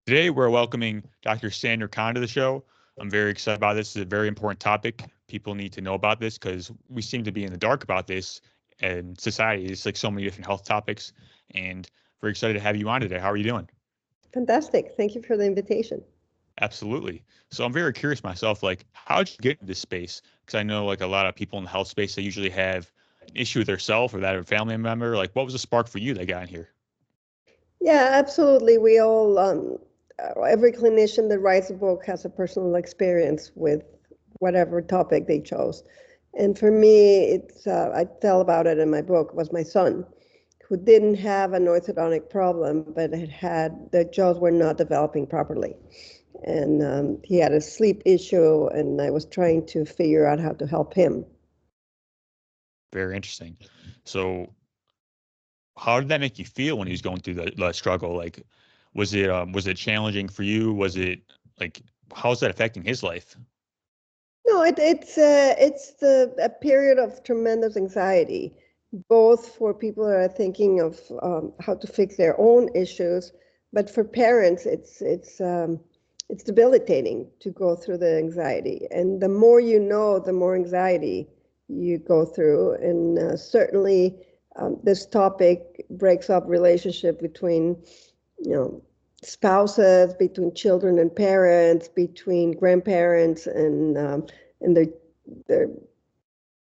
Today, we're welcoming Dr. Sandra Kahn to the show. I'm very excited about this. It's a very important topic. People need to know about this because we seem to be in the dark about this in society. It's like so many different health topics, and very excited to have you on today. How are you doing? Fantastic. Thank you for the invitation. Absolutely. So I'm very curious myself, like, how did you get into this space? Because I know like a lot of people in the health space, they usually have an issue with themselves or that of a family member. Like, what was the spark for you that got in here? Yeah, absolutely. We all, every clinician that writes a book has a personal experience with whatever topic they chose. And for me, I tell about it in my book, was my son, who didn't have an orthodontic problem, but the jaws were not developing properly. And he had a sleep issue, and I was trying to figure out how to help him. Very interesting. So how did that make you feel when he was going through the struggle? Like, was it challenging for you? Was it like how's that affecting his life? No, a period of tremendous anxiety, both for people that are thinking of how to fix their own issues, but for parents, it's debilitating to go through the anxiety. And the more you know, the more anxiety you go through. And certainly, this topic breaks up relationship between, you know, spouses, between children and parents, between grandparents and their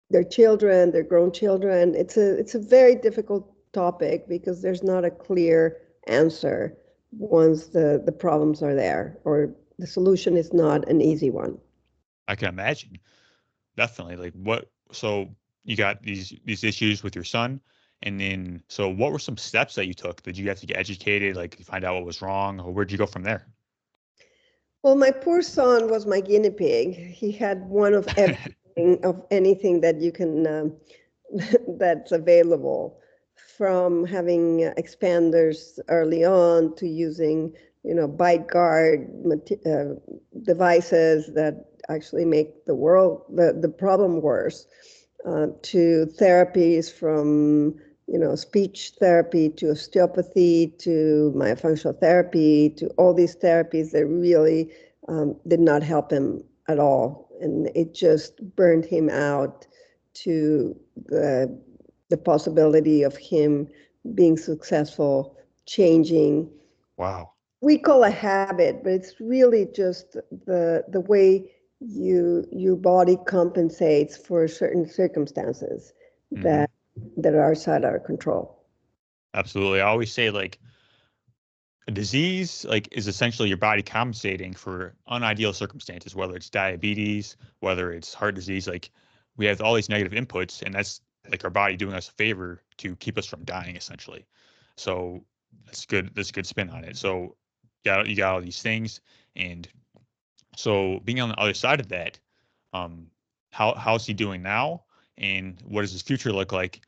their children, their grown children. It's a very difficult topic because there's not a clear answer once the problems are there, or the solution is not an easy one. I can imagine. Definitely. Like what so you got these issues with your son, and then so what were some steps that you took? Did you have to get educated, like find out what was wrong, or where'd you go from there? Well, my poor son was my guinea pig. He had one of everything, of anything that you can that's available, from having expanders early on to using, bite guard devices that actually make the problem worse, to therapies from, speech therapy to osteopathy to myofunctional therapy to all these therapies that really did not help him at all. And it just burned him out to the possibility of him being successful, changing. Wow. We call a habit, but it's really just the way your body compensates for certain circumstances Hmm. that that are outside our control. Absolutely. I always say like a disease like is essentially your body compensating for unideal circumstances, whether it's diabetes, whether it's heart disease. Like we have all these negative inputs, and that's like our body doing us a favor to keep us from dying, essentially. So that's good. That's a good spin on it. So yeah, you got all these things, and so being on the other side of that, um, how's he doing now, and what does his future look like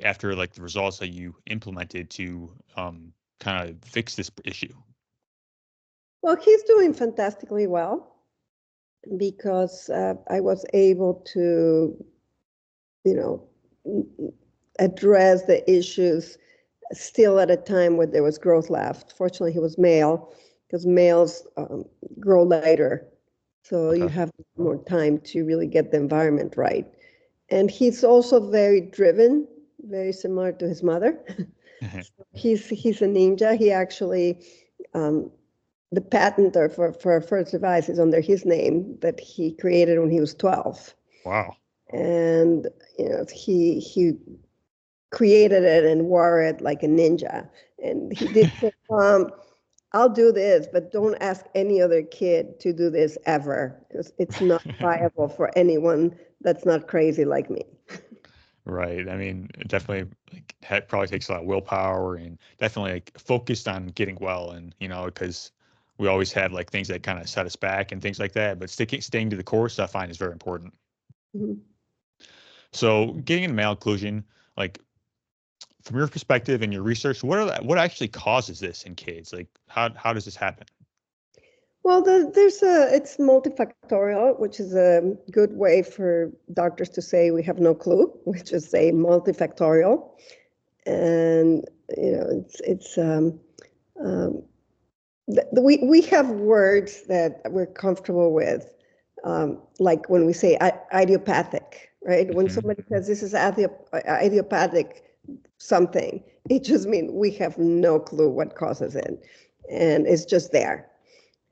after like the results that you implemented to kind of fix this issue? Well, he's doing fantastically well because I was able to, you know, address the issues still at a time when there was growth left. Fortunately, he was male, because males grow later. So you Okay. have more time to really get the environment right. And he's also very driven, very similar to his mother. He's a ninja. He actually, um, the patent for our first device is under his name, that he created when he was 12. Wow. And he created it and wore it like a ninja. And he did say, I'll do this, but don't ask any other kid to do this ever, because it's not viable for anyone that's not crazy like me. Right. I mean, it definitely like probably takes a lot of willpower and definitely like focused on getting well, and because we always have like things that kind of set us back and things like that, but staying to the course I find is very important. Mhm. So getting into malocclusion, like from your perspective and your research, what actually causes this in kids? Like how does this happen? Well, it's multifactorial, which is a good way for doctors to say we have no clue. We just say multifactorial, and it's um, we have words that we're comfortable with, like when we say idiopathic, right? When somebody says this is idiopathic something, it just means we have no clue what causes it, and it's just there.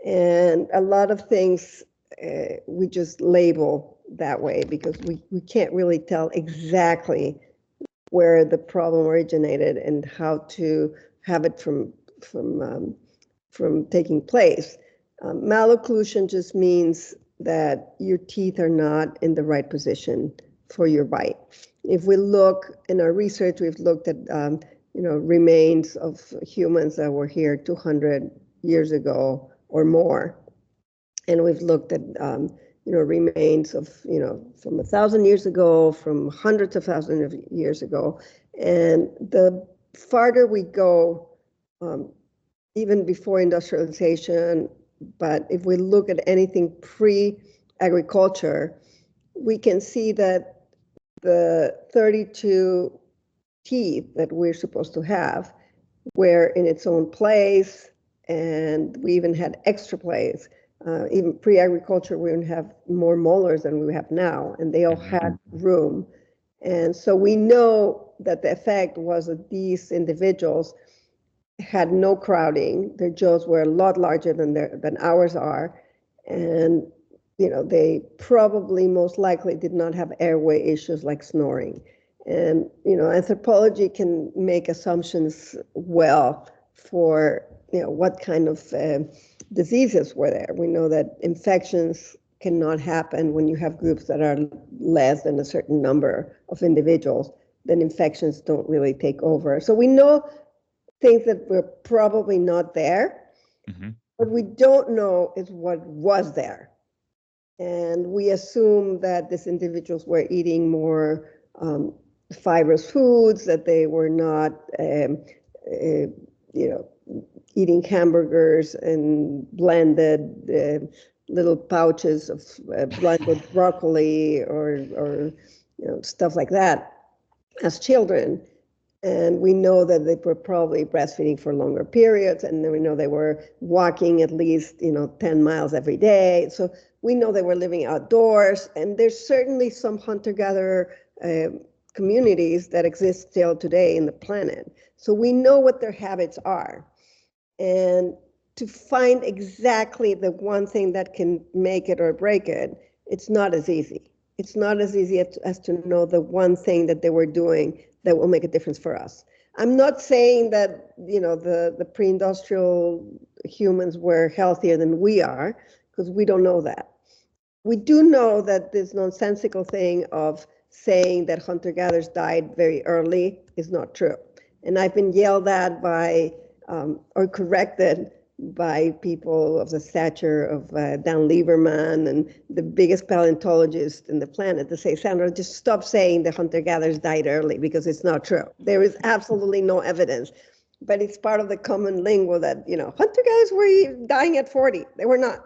And a lot of things we just label that way because we can't really tell exactly where the problem originated and how to have it from taking place. Malocclusion just means that your teeth are not in the right position for your bite. If we look in our research, we've looked at remains of humans that were here 200 years ago or more, and we've looked at remains of from 1,000 years ago, from hundreds of thousands of years ago, and the farther we go, even before industrialization, but if we look at anything pre-agriculture, we can see that the 32 teeth that we're supposed to have were in its own place, and we even had extra place. Even pre-agriculture, we would have more molars than we have now, and they all had room. And so we know that the effect was that these individuals had no crowding. Their jaws were a lot larger than ours are, and they probably most likely did not have airway issues like snoring. And anthropology can make assumptions well for what kind of diseases were there. We know that infections cannot happen when you have groups that are less than a certain number of individuals. Then infections don't really take over. So we know things that were probably not there. What we don't know is what was there. And we assume that these individuals were eating more fibrous foods, that they were not, eating hamburgers and blended little pouches of blended broccoli or stuff like that as children. And we know that they were probably breastfeeding for longer periods, and then we know they were walking at least 10 miles every day. So we know they were living outdoors, and there's certainly some hunter-gatherer communities that exist still today in the planet. So we know what their habits are. And to find exactly the one thing that can make it or break it, it's not as easy. It's not as easy as to know the one thing that they were doing that will make a difference for us. I'm not saying that the pre-industrial humans were healthier than we are, because we don't know that. We do know that this nonsensical thing of saying that hunter-gatherers died very early is not true. And I've been yelled at by or corrected by people of the stature of Dan Lieberman and the biggest paleontologist in the planet to say, Sandra, just stop saying the hunter-gatherers died early, because it's not true. There is absolutely no evidence. But it's part of the common lingo that, hunter-gatherers were dying at 40. They were not.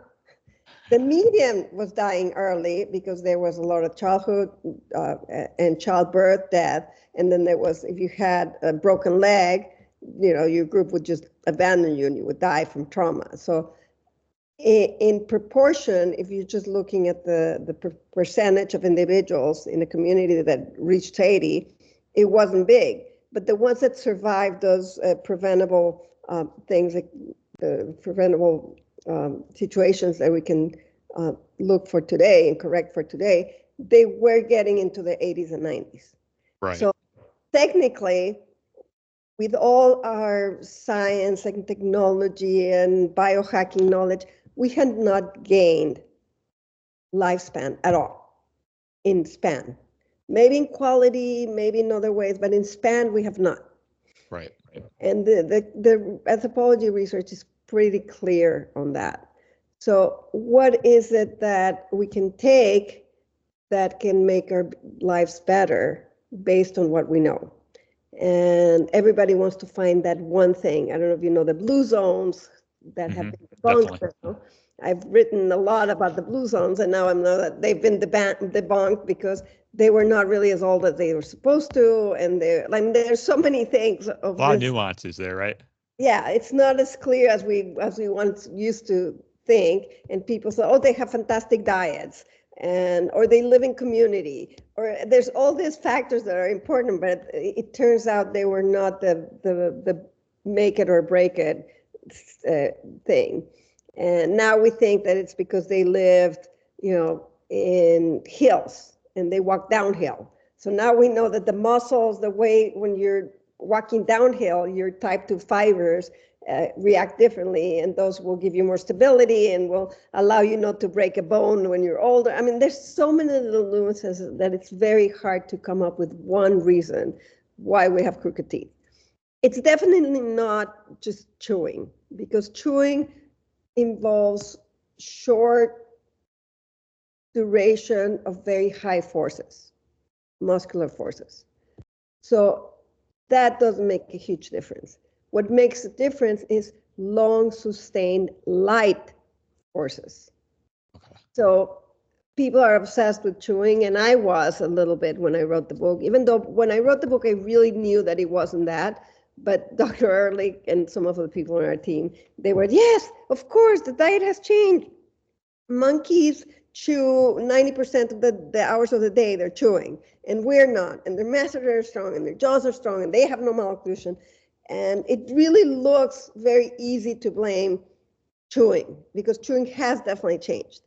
The median was dying early because there was a lot of childhood and childbirth death. And then there was, if you had a broken leg, your group would just abandon you and you would die from trauma. So in proportion, if you're just looking at the percentage of individuals in a community that reached 80, it wasn't big. But the ones that survived those preventable things, like preventable situations that we can look for today and correct for today, they were getting into the 80s and 90s. Right. So technically, with all our science and technology and biohacking knowledge, we had not gained lifespan at all in span. Maybe in quality, maybe in other ways, but in span, we have not. Right. And the anthropology research is pretty clear on that. So what is it that we can take that can make our lives better based on what we know? And everybody wants to find that one thing. I don't know if you know the blue zones that have been debunked now. I've written a lot about the blue zones, and now I know that they've been debunked because they were not really as old as they were supposed to. And there's so many things. A lot of nuances there, right? Yeah, it's not as clear as we once used to think. And people say, oh, they have fantastic diets, or they live in community, or there's all these factors that are important, but it turns out they were not the make it or break it thing. And now we think that it's because they lived, in hills and they walk downhill. So now we know that the muscles, the way when you're walking downhill, your type 2 fibers react differently, and those will give you more stability and will allow you not to break a bone when you're older. I mean, there's so many little nuances that it's very hard to come up with one reason why we have crooked teeth. It's definitely not just chewing, because chewing involves short duration of very high forces, muscular forces. So that doesn't make a huge difference. What makes a difference is long, sustained, light forces. Okay. So people are obsessed with chewing, and I was a little bit when I wrote the book, even though when I wrote the book, I really knew that it wasn't that. But Dr. Ehrlich and some of the people on our team, they were, yes, of course, the diet has changed. Monkeys chew 90% of the hours of the day, they're chewing, and we're not. And their masses are strong, and their jaws are strong, and they have no malocclusion. And it really looks very easy to blame chewing, because chewing has definitely changed.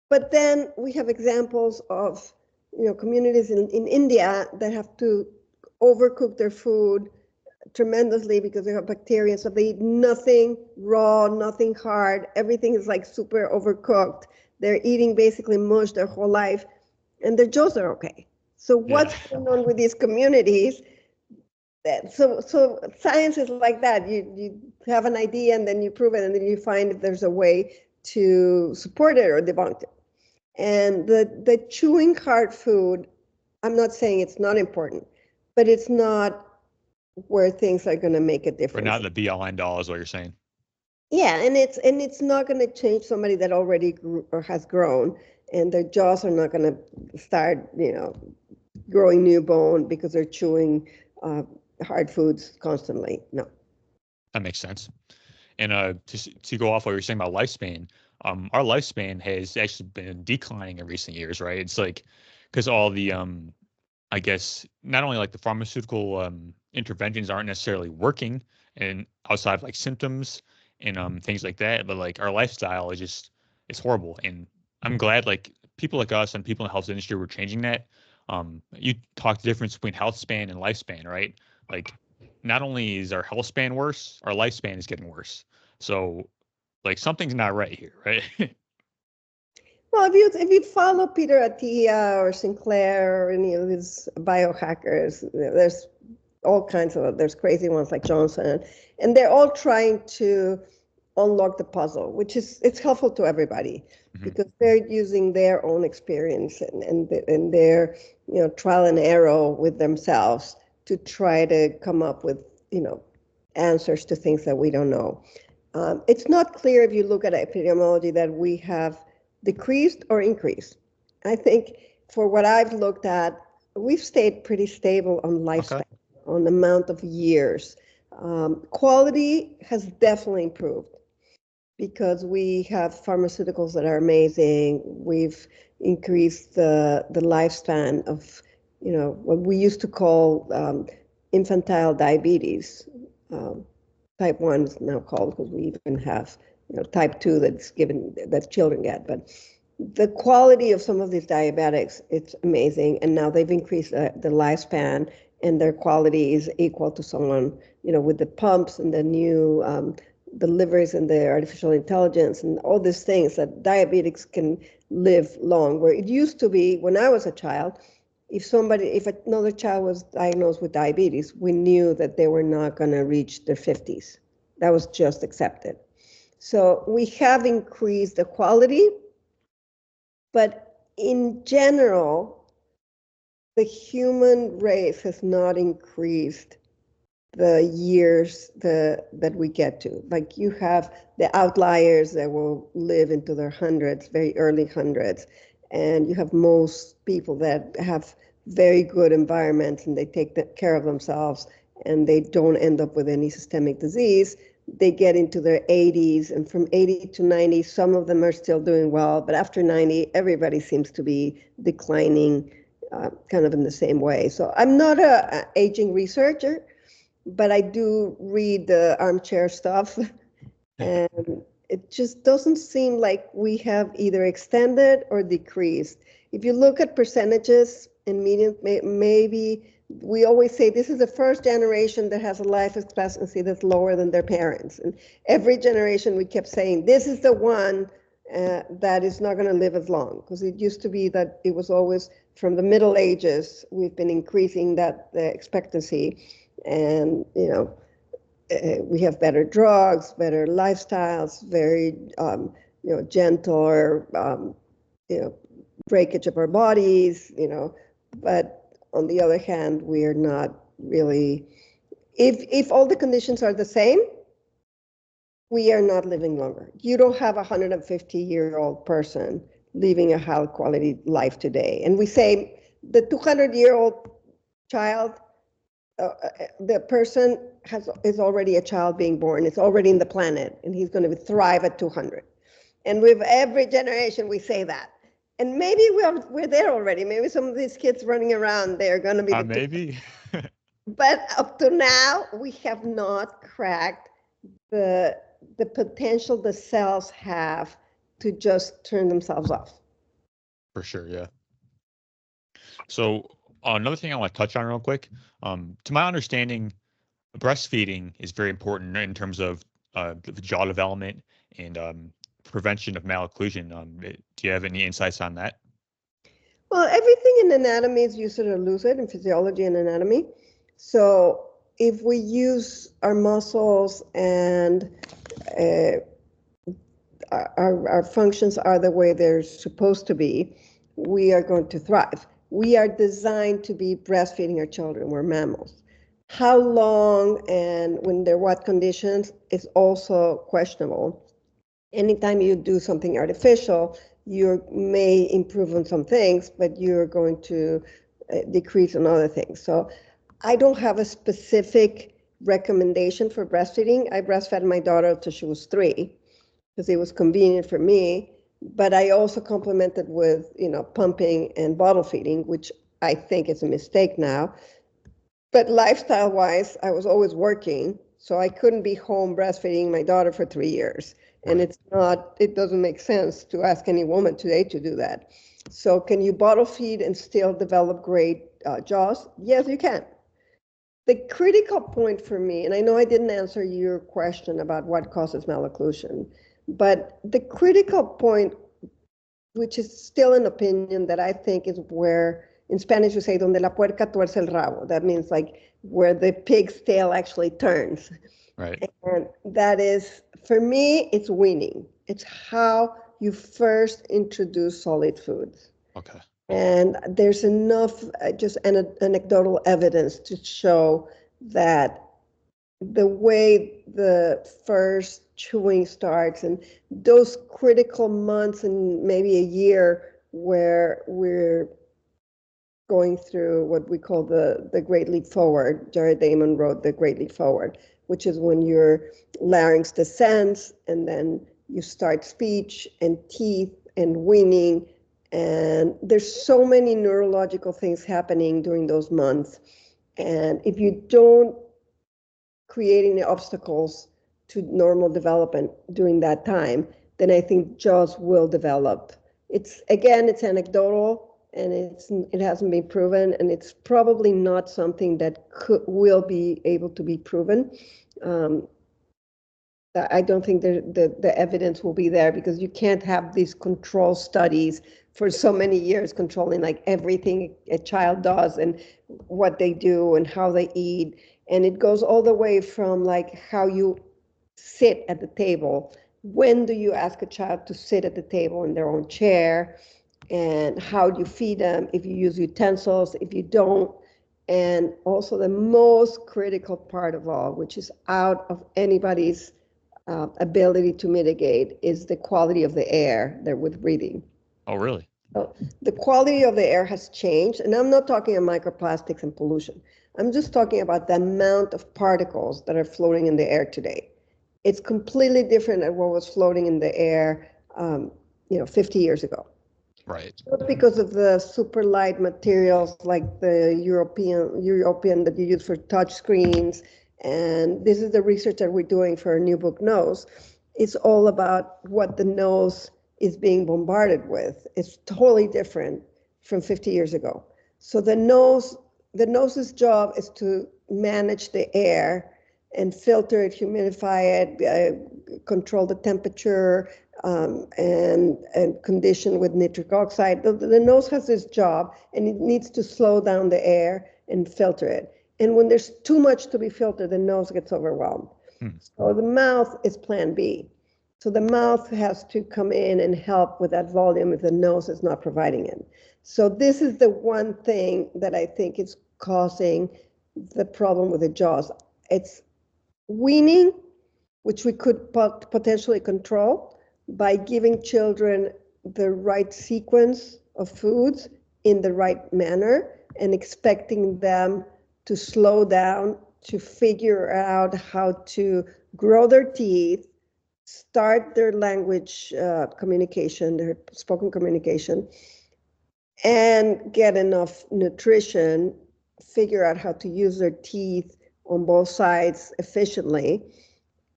But then we have examples of communities in India that have to overcook their food tremendously because they have bacteria. So they eat nothing raw, nothing hard. Everything is like super overcooked. They're eating basically mush their whole life, and their jaws are okay. So what's going on with these communities? So science is like that. You have an idea and then you prove it, and then you find if there's a way to support it or debunk it. And the chewing hard food, I'm not saying it's not important, but it's not where things are going to make a difference. But not the be all end all is what you're saying. Yeah, and it's not going to change somebody that already grew or has grown, and their jaws are not going to start, growing new bone because they're chewing hard foods constantly. No. That makes sense. And to go off what you're saying about lifespan, our lifespan has actually been declining in recent years, right? It's like because all the I guess not only like the pharmaceutical interventions aren't necessarily working and outside of like symptoms and things like that, but like our lifestyle is just it's horrible. And I'm glad like people like us and people in the health industry were changing that. You talk the difference between health span and lifespan, right? Like not only is our health span worse, our lifespan is getting worse. So like something's not right here, right? Well, if you follow Peter Attia or Sinclair or any of these biohackers, there's all kinds of, there's crazy ones like Johnson, and they're all trying to unlock the puzzle, which is, it's helpful to everybody because they're using their own experience and their trial and error with themselves to try to come up with answers to things that we don't know. It's not clear if you look at epidemiology that we have decreased or increased. I think for what I've looked at, we've stayed pretty stable on lifespan, on the amount of years. Quality has definitely improved because we have pharmaceuticals that are amazing. We've increased the lifespan of, what we used to call infantile diabetes. Type 1 is now called, because we even have type 2 that children get. But the quality of some of these diabetics, it's amazing. And now they've increased the lifespan, and their quality is equal to someone, with the pumps and the new the livers and the artificial intelligence and all these things, that diabetics can live long. Where it used to be when I was a child, if another child was diagnosed with diabetes, we knew that they were not going to reach their 50s. That was just accepted. So we have increased the quality, but in general, the human race has not increased the years that we get to. Like, you have the outliers that will live into their hundreds, very early hundreds, and you have most people that have very good environments and they take care of themselves and they don't end up with any systemic disease. They get into their 80s, and from 80 to 90, some of them are still doing well, but after 90, everybody seems to be declining kind of in the same way. So I'm not a aging researcher, but I do read the armchair stuff, and it just doesn't seem like we have either extended or decreased. If you look at percentages in median, maybe we always say this is the first generation that has a life expectancy that's lower than their parents. And every generation we kept saying, this is the one that is not going to live as long. Because it used to be that it was always from the Middle Ages, we've been increasing that expectancy. And, we have better drugs, better lifestyles, very, gentler, breakage of our bodies, but on the other hand, we are not really, if all the conditions are the same, we are not living longer. You don't have a 150-year-old person living a high quality life today. And we say the 200-year-old child, the person is already a child being born. It's already in the planet, and he's going to thrive at 200. And with every generation, we say that. And maybe we're there already. Maybe some of these kids running around, they're going to be maybe. But up to now, we have not cracked the potential the cells have to just turn themselves off. For sure, yeah. So another thing I want to touch on real quick, to my understanding, breastfeeding is very important in terms of the jaw development and prevention of malocclusion. Do you have any insights on that? Well, everything in anatomy is used to lose it in physiology and anatomy. So if we use our muscles and our functions are the way they're supposed to be, we are going to thrive. We are designed to be breastfeeding our children. We're mammals. How long and under what conditions is also questionable. Anytime you do something artificial, you may improve on some things, but you're going to decrease on other things. So I don't have a specific recommendation for breastfeeding. I breastfed my daughter till she was 3 because it was convenient for me. But I also complemented with, pumping and bottle feeding, which I think is a mistake now. But lifestyle-wise, I was always working, so I couldn't be home breastfeeding my daughter for 3 years. And Right. it doesn't make sense to ask any woman today to do that. So can you bottle feed and still develop great jaws? Yes, you can. The critical point for me, and I know I didn't answer your question about what causes malocclusion, but the critical point, which is still an opinion that I think is where, in Spanish we say, donde la puerca tuerce el rabo. That means like where the pig's tail actually turns. Right. And that is, for me, it's weaning. It's how you first introduce solid foods. Okay. And there's enough just anecdotal evidence to show that the way the first chewing starts and those critical months and maybe a year where we're going through what we call the Great Leap Forward. Jared Damon wrote The Great Leap Forward, which is when your larynx descends and then you start speech and teeth and weaning. And there's so many neurological things happening during those months. And if you don't create any obstacles to normal development during that time, then I think jaws will develop. It's anecdotal and it hasn't been proven, and it's probably not something that will be able to be proven. I don't think the evidence will be there because you can't have these control studies for so many years controlling like everything a child does and what they do and how they eat. And it goes all the way from like how you sit at the table. When do you ask a child to sit at the table in their own chair? And how do you feed them? If you use utensils, if you don't. And also the most critical part of all, which is out of anybody's ability to mitigate, is the quality of the air they're with breathing. Oh, really? So the quality of the air has changed, and I'm not talking of microplastics and pollution. I'm just talking about the amount of particles that are floating in the air today. It's completely different than what was floating in the air, 50 years ago. Right. Not because of the super light materials like the European that you use for touch screens. And this is the research that we're doing for our new book, Nose. It's all about what the nose is being bombarded with. It's totally different from 50 years ago. So the nose's job is to manage the air and filter it, humidify it, control the temperature, and condition with nitric oxide. The nose has this job, and it needs to slow down the air and filter it. And when there's too much to be filtered, the nose gets overwhelmed. So the mouth is plan B. So the mouth has to come in and help with that volume if the nose is not providing it. So this is the one thing that I think is causing the problem with the jaws. It's weaning, which we could potentially control by giving children the right sequence of foods in the right manner and expecting them to slow down, to figure out how to grow their teeth, start their language communication, their spoken communication, and get enough nutrition, figure out how to use their teeth on both sides efficiently,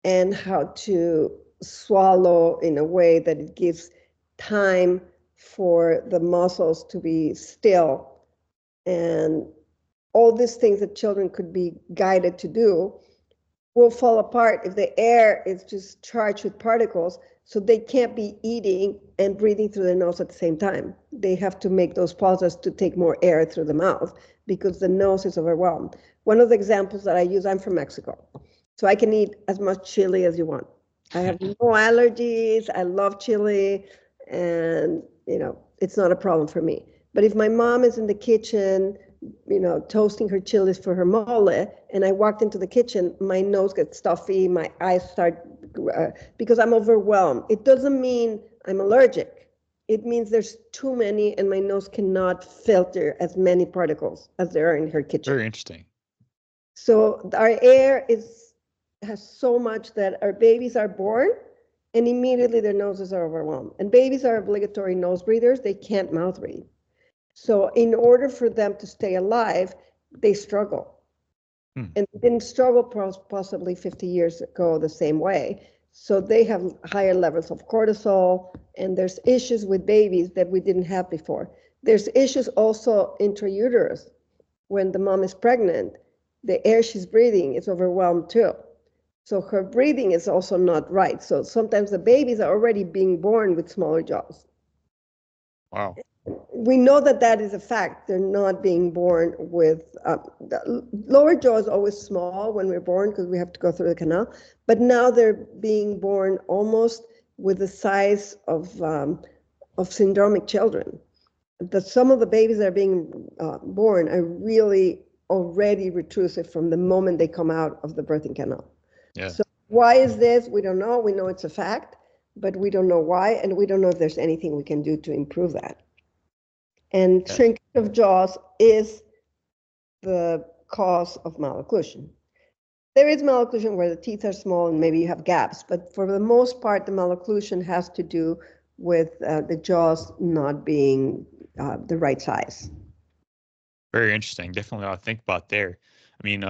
and how to swallow in a way that it gives time for the muscles to be still. And all these things that children could be guided to do will fall apart if the air is just charged with particles, so they can't be eating and breathing through the nose at the same time. They have to make those pauses to take more air through the mouth because the nose is overwhelmed. One of the examples that I use, I'm from Mexico, so I can eat as much chili as you want. I have no allergies. I love chili, and it's not a problem for me. But if my mom is in the kitchen, toasting her chilies for her mole, and I walked into the kitchen, my nose gets stuffy, my eyes start, because I'm overwhelmed. It doesn't mean I'm allergic. It means there's too many, and my nose cannot filter as many particles as there are in her kitchen. Very interesting. So our air has so much that our babies are born, and immediately their noses are overwhelmed. And babies are obligatory nose breathers. They can't mouth breathe. So in order for them to stay alive, they struggle. And they didn't struggle possibly 50 years ago the same way. So they have higher levels of cortisol, and there's issues with babies that we didn't have before. There's issues also intrauterus. When the mom is pregnant, the air she's breathing is overwhelmed too. So her breathing is also not right. So sometimes the babies are already being born with smaller jaws. Wow. We know that is a fact. They're not being born with, the lower jaw is always small when we're born because we have to go through the canal, but now they're being born almost with the size of syndromic children. Some of the babies that are being born are really already retrusive from the moment they come out of the birthing canal. Yeah. So why is this? We don't know. We know it's a fact, but we don't know why, and we don't know if there's anything we can do to improve that. And shrinkage of jaws is the cause of malocclusion. There is malocclusion where the teeth are small and maybe you have gaps, but for the most part, the malocclusion has to do with the jaws not being the right size. Very interesting. Definitely a lot to think about there. I mean,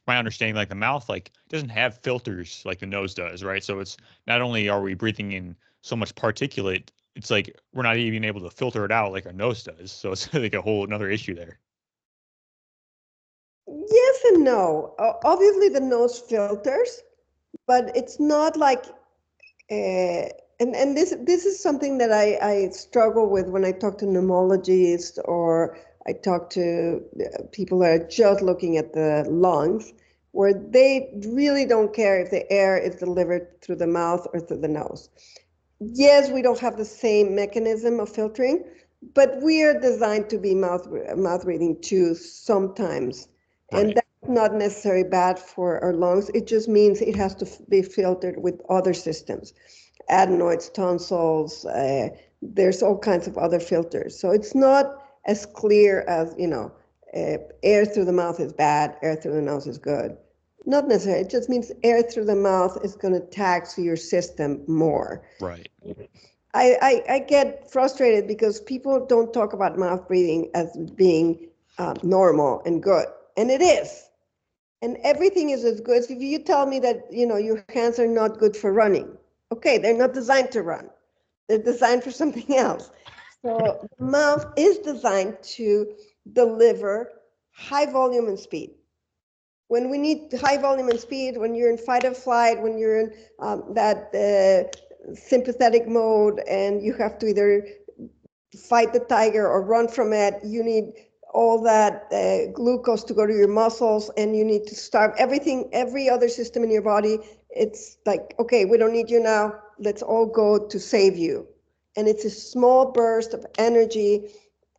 my understanding, like the mouth, like doesn't have filters like the nose does, right? So it's not only are we breathing in so much particulate, it's like we're not even able to filter it out like our nose does. So it's like a whole another issue there. Yes and no. Obviously, the nose filters, but it's not like, and this is something that I struggle with when I talk to pneumologists or I talk to people that are just looking at the lungs, where they really don't care if the air is delivered through the mouth or through the nose. Yes, we don't have the same mechanism of filtering, but we are designed to be mouth breathing too sometimes. Right. And that's not necessarily bad for our lungs. It just means it has to be filtered with other systems, adenoids, tonsils. There's all kinds of other filters. So it's not as clear as, air through the mouth is bad, air through the nose is good. Not necessarily. It just means air through the mouth is going to tax your system more. Right. I get frustrated because people don't talk about mouth breathing as being normal and good, and it is. And everything is as good. If you tell me that your hands are not good for running, okay, they're not designed to run. They're designed for something else. So the mouth is designed to deliver high volume and speed. When we need high volume and speed, when you're in fight or flight, when you're in that sympathetic mode and you have to either fight the tiger or run from it, you need all that glucose to go to your muscles, and you need to starve everything, every other system in your body. It's like, okay, we don't need you now. Let's all go to save you. And it's a small burst of energy,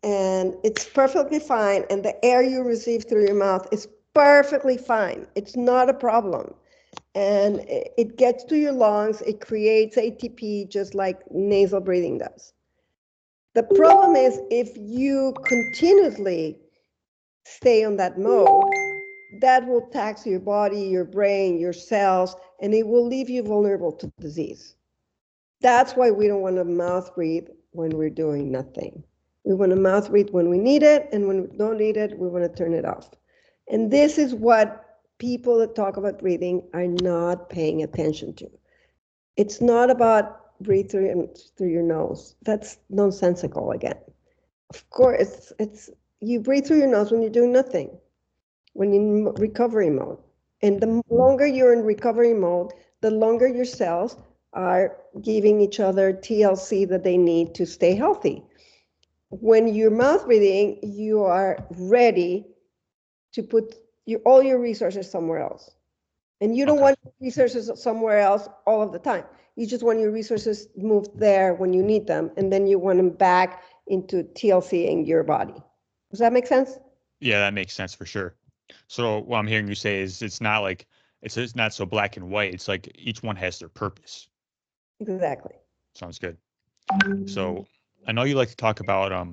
and it's perfectly fine. And the air you receive through your mouth is perfectly fine. It's not a problem. And it gets to your lungs. It creates ATP just like nasal breathing does. The problem is if you continuously stay on that mode, that will tax your body, your brain, your cells, and it will leave you vulnerable to disease. That's why we don't want to mouth breathe when we're doing nothing. We want to mouth breathe when we need it, and when we don't need it, we want to turn it off. And this is what people that talk about breathing are not paying attention to. It's not about breathe through your nose. That's nonsensical again. Of course, it's you breathe through your nose when you're doing nothing, when you're in recovery mode. And the longer you're in recovery mode, the longer your cells are giving each other TLC that they need to stay healthy. When you're mouth breathing, you are ready to put all your resources somewhere else. And you don't want resources somewhere else all of the time. You just want your resources moved there when you need them, and then you want them back into TLCing your body. Does that make sense? Yeah, that makes sense for sure. So what I'm hearing you say is it's not like it's not so black and white. It's like each one has their purpose. Exactly. Sounds good. So I know you like to talk about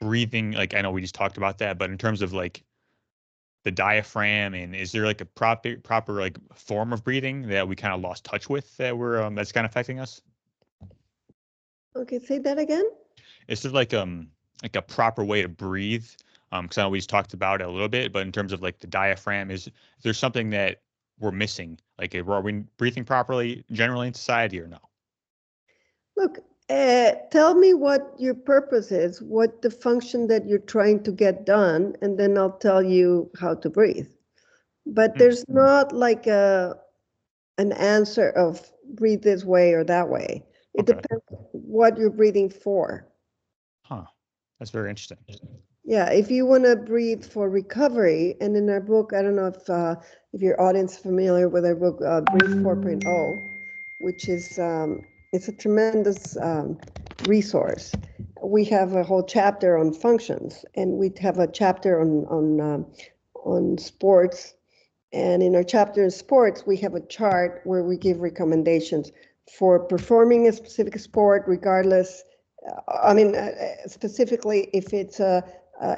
breathing. Like I know we just talked about that, but in terms of like the diaphragm, and is there like a proper like form of breathing that we kind of lost touch with that we're that's kind of affecting us? Okay, say that again. Is there like a proper way to breathe? Because I know we just talked about it a little bit, but in terms of like the diaphragm, is there something that we're missing? Like, are we breathing properly generally in society or no? Look, tell me what your purpose is, what the function that you're trying to get done, and then I'll tell you how to breathe. But there's not like an answer of breathe this way or that way. It depends what you're breathing for. Huh. That's very interesting. Yeah, if you want to breathe for recovery, and in our book, I don't know if your audience is familiar with our book, Breathe 4.0, which is it's a tremendous resource. We have a whole chapter on functions, and we have a chapter on sports. And in our chapter on sports, we have a chart where we give recommendations for performing a specific sport, regardless. Specifically, if it's a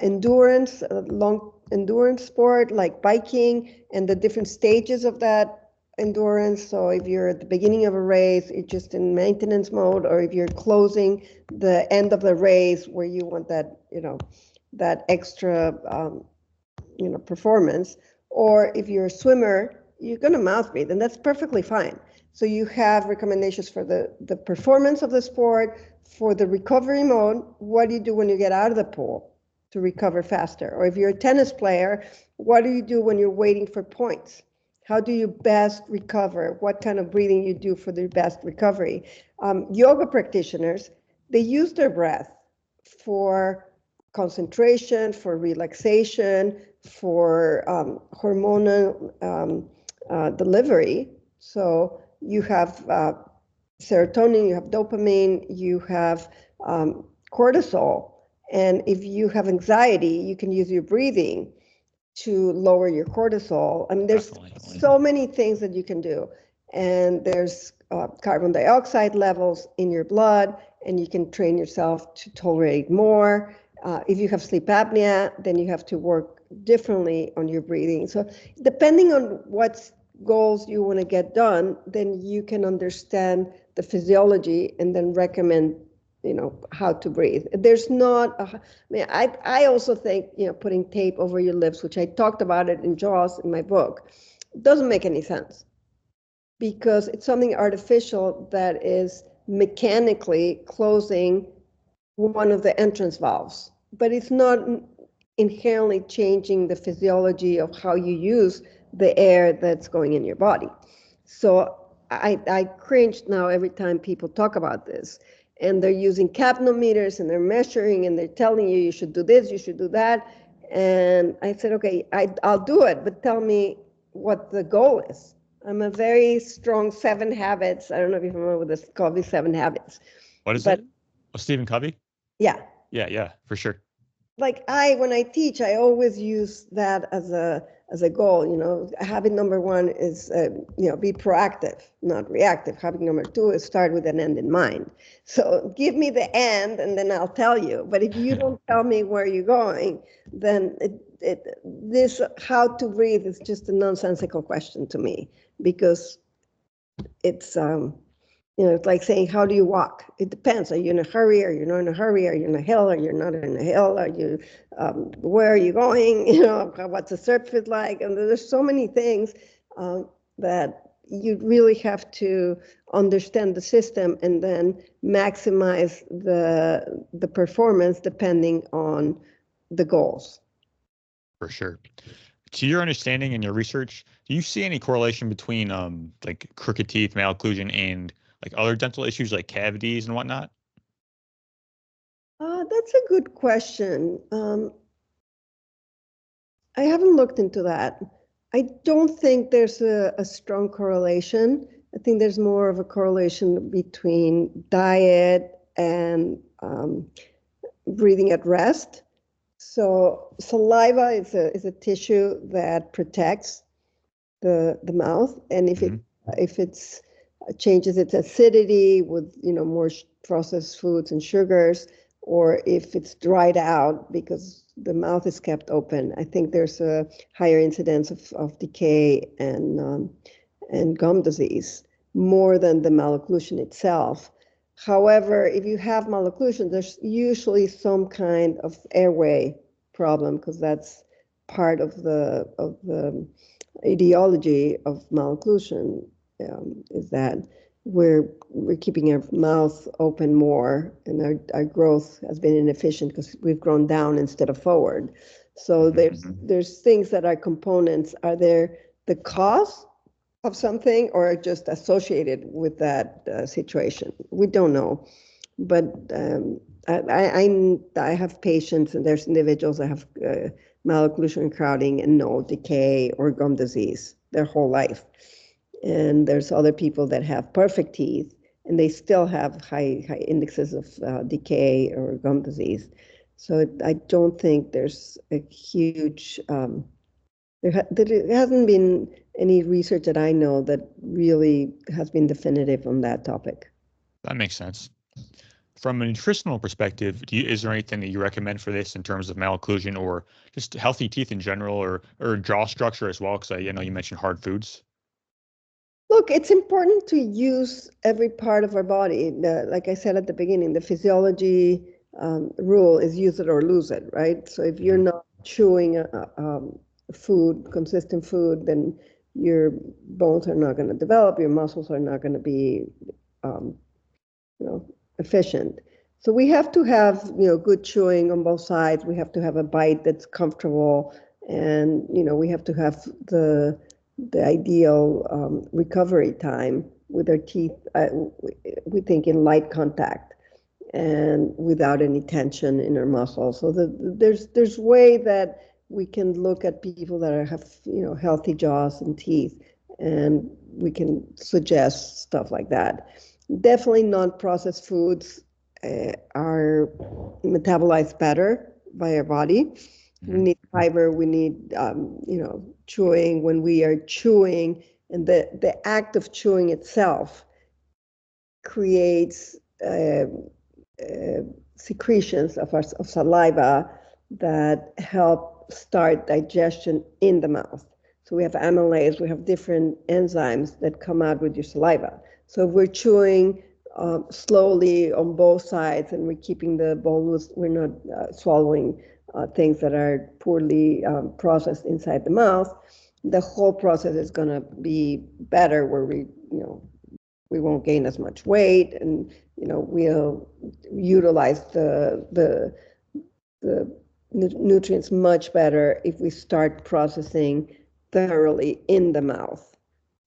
endurance, a long endurance sport like biking, and the different stages of that endurance. So if you're at the beginning of a race, you're just in maintenance mode, or if you're closing the end of the race where you want that, that extra, performance, or if you're a swimmer, you're going to mouth breathe, and that's perfectly fine. So you have recommendations for the performance of the sport, for the recovery mode. What do you do when you get out of the pool to recover faster? Or if you're a tennis player, what do you do when you're waiting for points? How do you best recover? What kind of breathing you do for the best recovery? Yoga practitioners, they use their breath for concentration, for relaxation, for hormonal delivery. So you have serotonin, you have dopamine, you have cortisol. And if you have anxiety, you can use your breathing to lower your cortisol. I mean, there's so many things that you can do. And there's carbon dioxide levels in your blood, and you can train yourself to tolerate more. If you have sleep apnea, then you have to work differently on your breathing. So depending on what goals you want to get done, then you can understand the physiology and then recommend, how to breathe. There's not, I also think, putting tape over your lips, which I talked about it in JAWS in my book, doesn't make any sense because it's something artificial that is mechanically closing one of the entrance valves, but it's not inherently changing the physiology of how you use the air that's going in your body. So I cringe now every time people talk about this, and they're using capnometers and they're measuring and they're telling you should do this, you should do that. And I said, okay, I'll do it, but tell me what the goal is. I'm a very strong 7 habits. I don't know if you're familiar with this, called these 7 habits. What is it? Oh, Stephen Covey? Yeah. Yeah, for sure. Like when I teach, I always use that as a goal. Habit number 1 is be proactive, not reactive. Habit number 2 is start with an end in mind. So give me the end and then I'll tell you. But if you don't tell me where you're going, then this how to breathe is just a nonsensical question to me, because it's it's like saying, how do you walk? It depends. Are you in a hurry? Are you not in a hurry? Are you in a hill? Are you not in a hill? Are you, where are you going? What's the surface like? And there's so many things that you really have to understand the system and then maximize the performance depending on the goals. For sure. To your understanding and your research, do you see any correlation between like crooked teeth, malocclusion, and like other dental issues like cavities and whatnot? That's a good question. I haven't looked into that. I don't think there's a strong correlation. I think there's more of a correlation between diet and breathing at rest. So saliva is a tissue that protects the mouth, and if it's changes its acidity with more processed foods and sugars, or if it's dried out because the mouth is kept open, I think there's a higher incidence of decay and gum disease more than the malocclusion itself. However, if you have malocclusion, there's usually some kind of airway problem, because that's part of the etiology of malocclusion, is that we're keeping our mouth open more, and our growth has been inefficient because we've grown down instead of forward. So there's things that are components. Are there the cause of something or just associated with that situation? We don't know. But I have patients, and there's individuals that have malocclusion and crowding and no decay or gum disease their whole life. And there's other people that have perfect teeth and they still have high indexes of decay or gum disease. So I don't think there's a huge, there hasn't been any research that I know that really has been definitive on that topic. That makes sense. From a nutritional perspective, is there anything that you recommend for this in terms of malocclusion or just healthy teeth in general, or jaw structure as well? Because I know you mentioned hard foods. Look, it's important to use every part of our body. Like I said at the beginning, the physiology rule is use it or lose it, right? So if you're not chewing food, consistent food, then your bones are not going to develop, your muscles are not going to be, efficient. So we have to have, good chewing on both sides. We have to have a bite that's comfortable, and we have to have the ideal recovery time with our teeth. We think in light contact and without any tension in our muscles. So there's way that we can look at people that have healthy jaws and teeth, and we can suggest stuff like that. Definitely non-processed foods are metabolized better by our body. We need fiber, we need chewing. When we are chewing, and the act of chewing itself creates secretions of saliva that help start digestion in the mouth. So we have amylase, we have different enzymes that come out with your saliva. So if we're chewing slowly on both sides and we're keeping the bolus, we're not swallowing things that are poorly processed inside the mouth, the whole process is going to be better where we won't gain as much weight, and we'll utilize the nutrients much better if we start processing thoroughly in the mouth.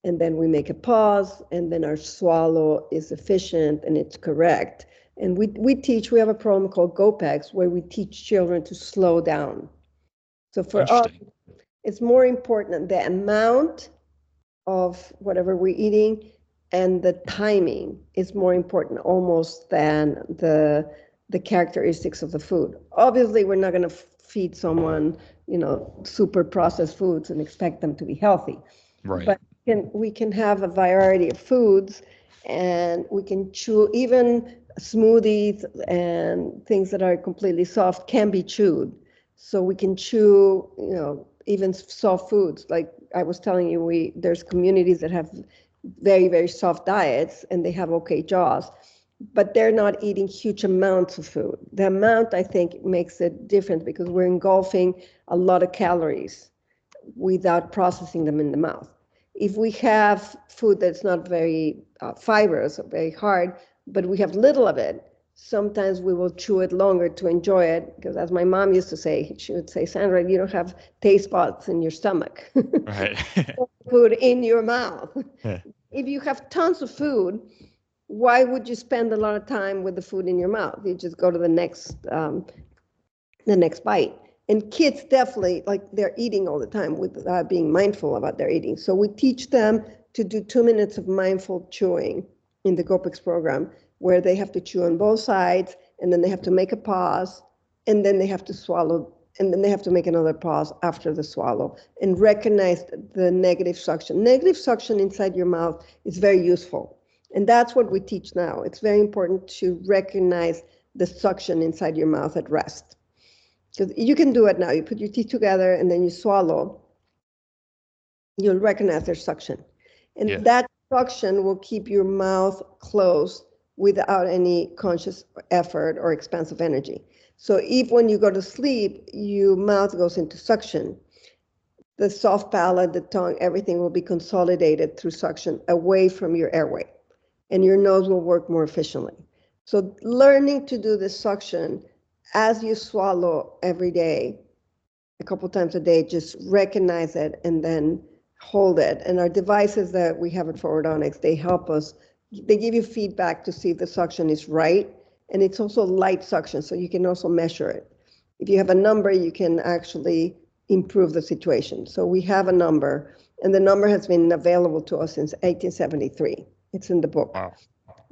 And then we make a pause, and then our swallow is efficient and it's correct. And we have a program called GoPEX where we teach children to slow down. So for us, it's more important the amount of whatever we're eating, and the timing is more important almost than the characteristics of the food. Obviously, we're not going to feed someone, super processed foods and expect them to be healthy. Right. But we can have a variety of foods, and we can chew. Even smoothies and things that are completely soft can be chewed. So we can chew, even soft foods. Like I was telling you, there's communities that have very, very soft diets and they have okay jaws, but they're not eating huge amounts of food. The amount, I think, makes it different because we're engulfing a lot of calories without processing them in the mouth. If we have food that's not very fibrous or very hard, but we have little of it, sometimes we will chew it longer to enjoy it, because as my mom used to say, she would say, Sandra, you don't have taste buds in your stomach. Right. Food in your mouth. Yeah. If you have tons of food, why would you spend a lot of time with the food in your mouth? You just go to the next bite. And kids definitely, like, they're eating all the time without being mindful about their eating. So we teach them to do 2 minutes of mindful chewing in the GoPEX program, where they have to chew on both sides, and then they have to make a pause, and then they have to swallow, and then they have to make another pause after the swallow, and recognize the negative suction. Negative suction inside your mouth is very useful. And that's what we teach now. It's very important to recognize the suction inside your mouth at rest. Because you can do it now. You put your teeth together and then you swallow. You'll recognize there's suction. And that suction will keep your mouth closed without any conscious effort or expensive energy. So if when you go to sleep, your mouth goes into suction, the soft palate, the tongue, everything will be consolidated through suction away from your airway, and your nose will work more efficiently. So learning to do the suction as you swallow every day, a couple times a day, just recognize it and then hold it. And our devices that we have at Forwardonics, they help us. They give you feedback to see if the suction is right. And it's also light suction, so you can also measure it. If you have a number, you can actually improve the situation. So we have a number, and the number has been available to us since 1873. It's in the book. Wow.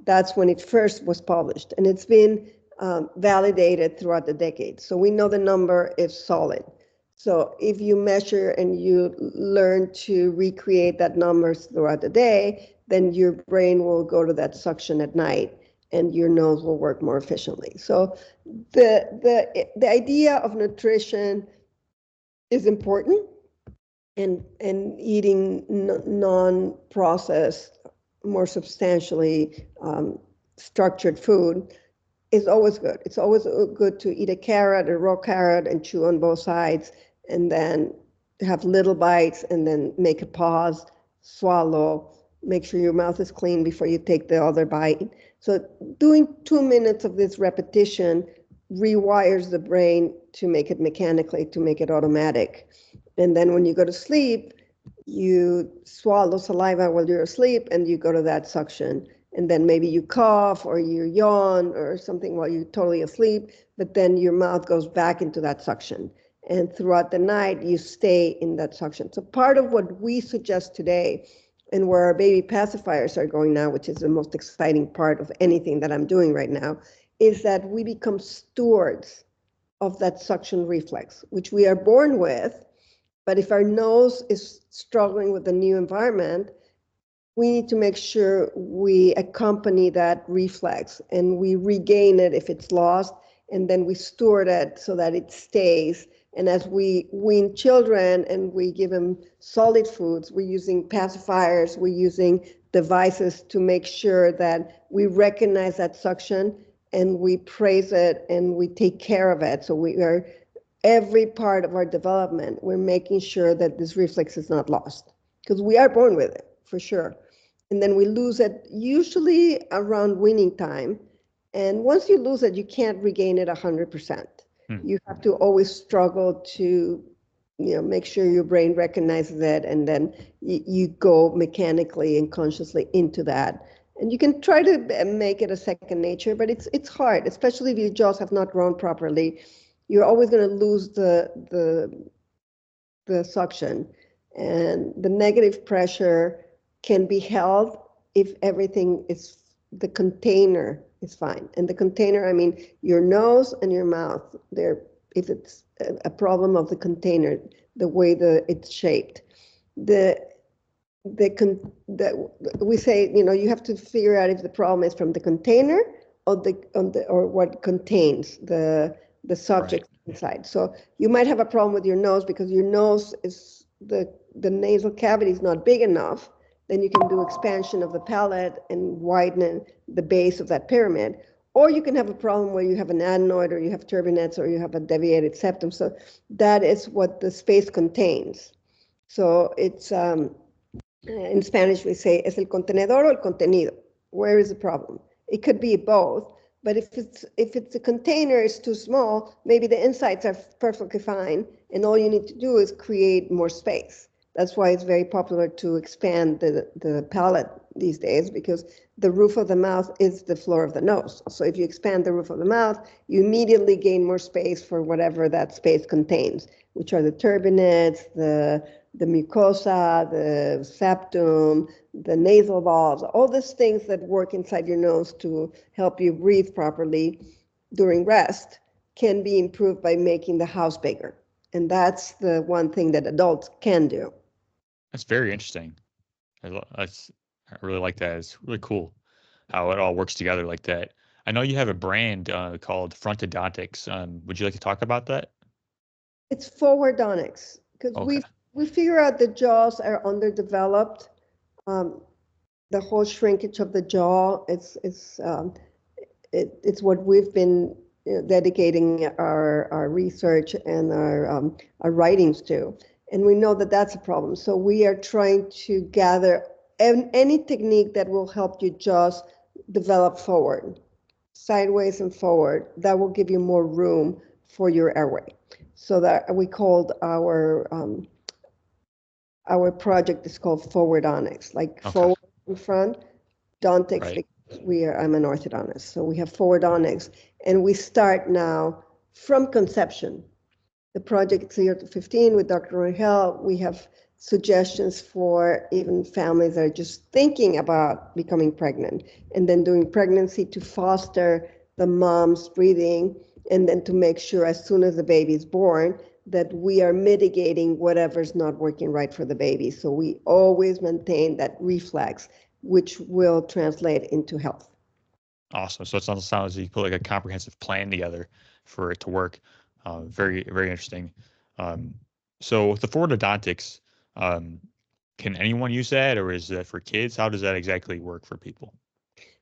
That's when it first was published, and it's been validated throughout the decades. So we know the number is solid. So if you measure and you learn to recreate that numbers throughout the day, then your brain will go to that suction at night and your nose will work more efficiently. So the idea of nutrition is important, and eating non-processed, more substantially structured food is always good. It's always good to eat a carrot, a raw carrot, and chew on both sides, and then have little bites, and then make a pause, swallow, make sure your mouth is clean before you take the other bite. So doing 2 minutes of this repetition rewires the brain to make it mechanically, to make it automatic. And then when you go to sleep, you swallow saliva while you're asleep, and you go to that suction. And then maybe you cough or you yawn or something while you're totally asleep, but then your mouth goes back into that suction. And throughout the night, you stay in that suction. So part of what we suggest today, and where our baby pacifiers are going now, which is the most exciting part of anything that I'm doing right now, is that we become stewards of that suction reflex, which we are born with. But if our nose is struggling with the new environment, we need to make sure we accompany that reflex and we regain it if it's lost, and then we steward it so that it stays. And as we wean children and we give them solid foods, we're using pacifiers, we're using devices to make sure that we recognize that suction and we praise it and we take care of it. So we are, every part of our development, we're making sure that this reflex is not lost, because we are born with it for sure. And then we lose it usually around weaning time. And once you lose it, you can't regain it 100%. You have to always struggle to, make sure your brain recognizes it, and then you go mechanically and consciously into that. And you can try to make it a second nature, but it's hard, especially if your jaws have not grown properly. You're always going to lose the suction, and the negative pressure can be held if everything is, the container is fine. And the container, I mean your nose and your mouth, if it's a problem of the container, the way it's shaped, we say, you have to figure out if the problem is from the container or what contains the subject inside. So you might have a problem with your nose because your nose is, the nasal cavity is not big enough. Then you can do expansion of the palate and widen the base of that pyramid. Or you can have a problem where you have an adenoid, or you have turbinates, or you have a deviated septum. So that is what the space contains. So it's, in Spanish we say, ¿es el contenedor o el contenido? Where is the problem? It could be both. But if it's a container is too small, maybe the insides are perfectly fine, and all you need to do is create more space. That's why it's very popular to expand the palate these days, because the roof of the mouth is the floor of the nose. So if you expand the roof of the mouth, you immediately gain more space for whatever that space contains, which are the turbinates, the mucosa, the septum, the nasal valves, all these things that work inside your nose to help you breathe properly during rest can be improved by making the house bigger. And that's the one thing that adults can do. That's very interesting. I really like that. It's really cool how it all works together like that. I know you have a brand called Frontodontics. Would you like to talk about that? It's forwardonics, because Okay. we figure out the jaws are underdeveloped. The whole shrinkage of the jaw, it's what we've been dedicating our research and our writings to. And we know that that's a problem. So we are trying to gather any technique that will help your jaws develop forward, sideways and forward. That will give you more room for your airway. So that we called our project is called Forwardonics, like forward in front, Dontics, because I'm an orthodontist. So we have Forwardonics, and we start now from conception. The project 0 to 15 with Dr. Rangel, we have suggestions for even families that are just thinking about becoming pregnant, and then doing pregnancy to foster the mom's breathing, and then to make sure as soon as the baby is born that we are mitigating whatever's not working right for the baby. So we always maintain that reflex, which will translate into health. Awesome. So it sounds like you put like a comprehensive plan together for it to work. Very, very interesting. So with the Forwardodontics, can anyone use that, or is that for kids? How does that exactly work for people?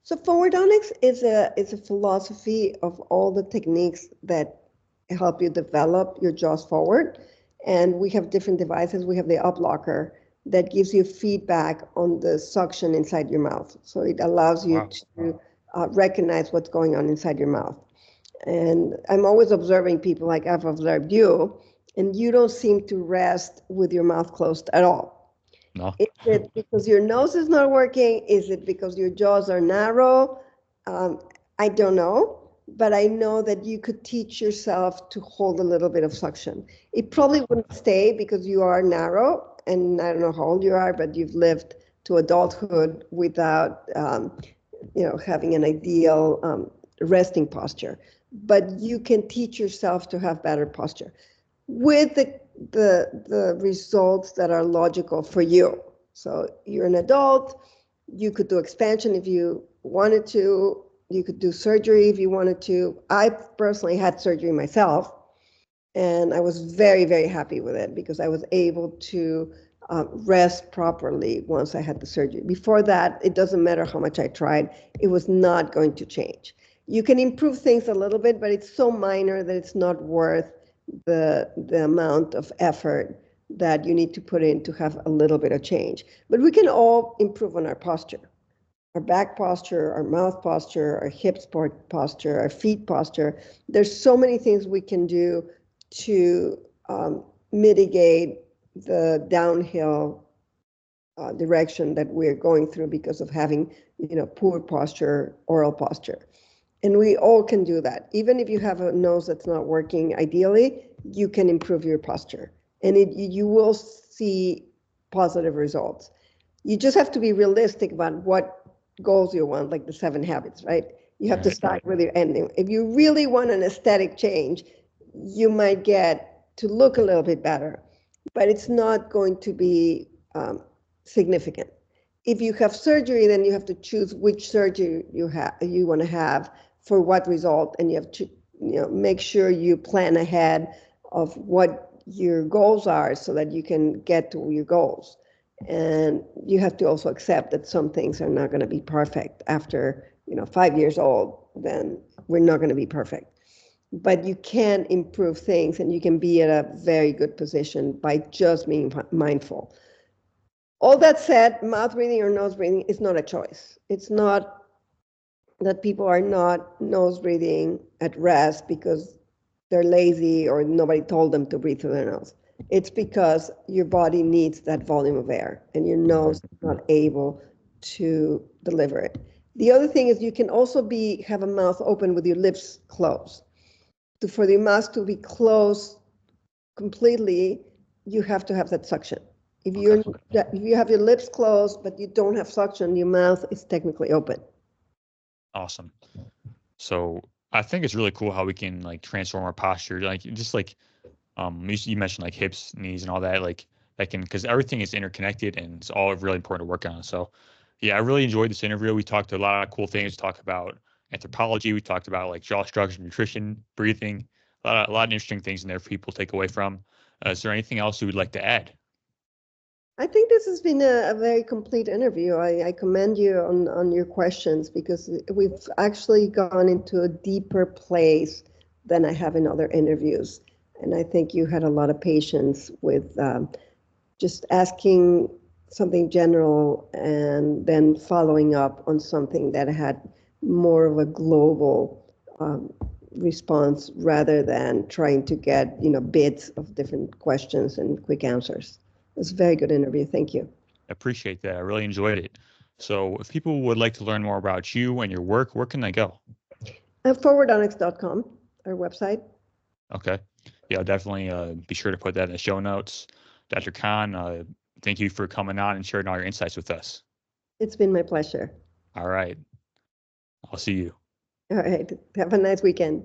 So Forwardonics is a philosophy of all the techniques that help you develop your jaws forward. And we have different devices. We have the up locker that gives you feedback on the suction inside your mouth. So it allows you to recognize what's going on inside your mouth. And I'm always observing people, like I've observed you, and you don't seem to rest with your mouth closed at all. No. Is it because your nose is not working? Is it because your jaws are narrow? I don't know, but I know that you could teach yourself to hold a little bit of suction. It probably wouldn't stay because you are narrow, and I don't know how old you are, but you've lived to adulthood without, having an ideal resting posture. But you can teach yourself to have better posture with the results that are logical for you. So you're an adult, You could do expansion if you wanted to. You could do surgery if you wanted to. I personally had surgery myself, and I was very, very happy with it because I was able to rest properly once I had the surgery. Before that, it doesn't matter how much I tried, it was not going to change. You can improve things a little bit, but it's so minor that it's not worth the amount of effort that you need to put in to have a little bit of change. But we can all improve on our posture, our back posture, our mouth posture, our hips posture, our feet posture. There's so many things we can do to mitigate the downhill direction that we're going through because of having, poor posture, oral posture. And we all can do that. Even if you have a nose that's not working ideally, you can improve your posture, and you will see positive results. You just have to be realistic about what goals you want, like the 7 habits, right? You have to start with your ending. If you really want an aesthetic change, you might get to look a little bit better, but it's not going to be significant. If you have surgery, then you have to choose which surgery you want to have for what result, and you have to make sure you plan ahead of what your goals are so that you can get to your goals. And you have to also accept that some things are not going to be perfect. After 5 years old, then we're not going to be perfect. But you can improve things, and you can be at a very good position by just being mindful. All that said, mouth breathing or nose breathing is not a choice. It's not that people are not nose breathing at rest because they're lazy or nobody told them to breathe through their nose. It's because your body needs that volume of air and your nose is not able to deliver it. The other thing is you can also have a mouth open with your lips closed. For the mouth to be closed completely, you have to have that suction. If you have your lips closed but you don't have suction, your mouth is technically open. Awesome. So I think it's really cool how we can like transform our posture, like just like you mentioned like hips, knees, and all that. Like that can, because everything is interconnected and it's all really important to work on. So yeah, I really enjoyed this interview. We talked a lot of cool things. We talked about anthropology. We talked about like jaw structure, nutrition, breathing. A lot of interesting things in there for people to take away from. Is there anything else you would like to add? I think this has been a very complete interview. I commend you on your questions because we've actually gone into a deeper place than I have in other interviews. And I think you had a lot of patience with just asking something general and then following up on something that had more of a global response rather than trying to get bits of different questions and quick answers. It was a very good interview. Thank you. Appreciate that. I really enjoyed it. So if people would like to learn more about you and your work, where can they go? Forwardonics.com, our website. Okay. Yeah, I'll definitely be sure to put that in the show notes. Dr. Kahn, thank you for coming on and sharing all your insights with us. It's been my pleasure. All right. I'll see you. All right. Have a nice weekend.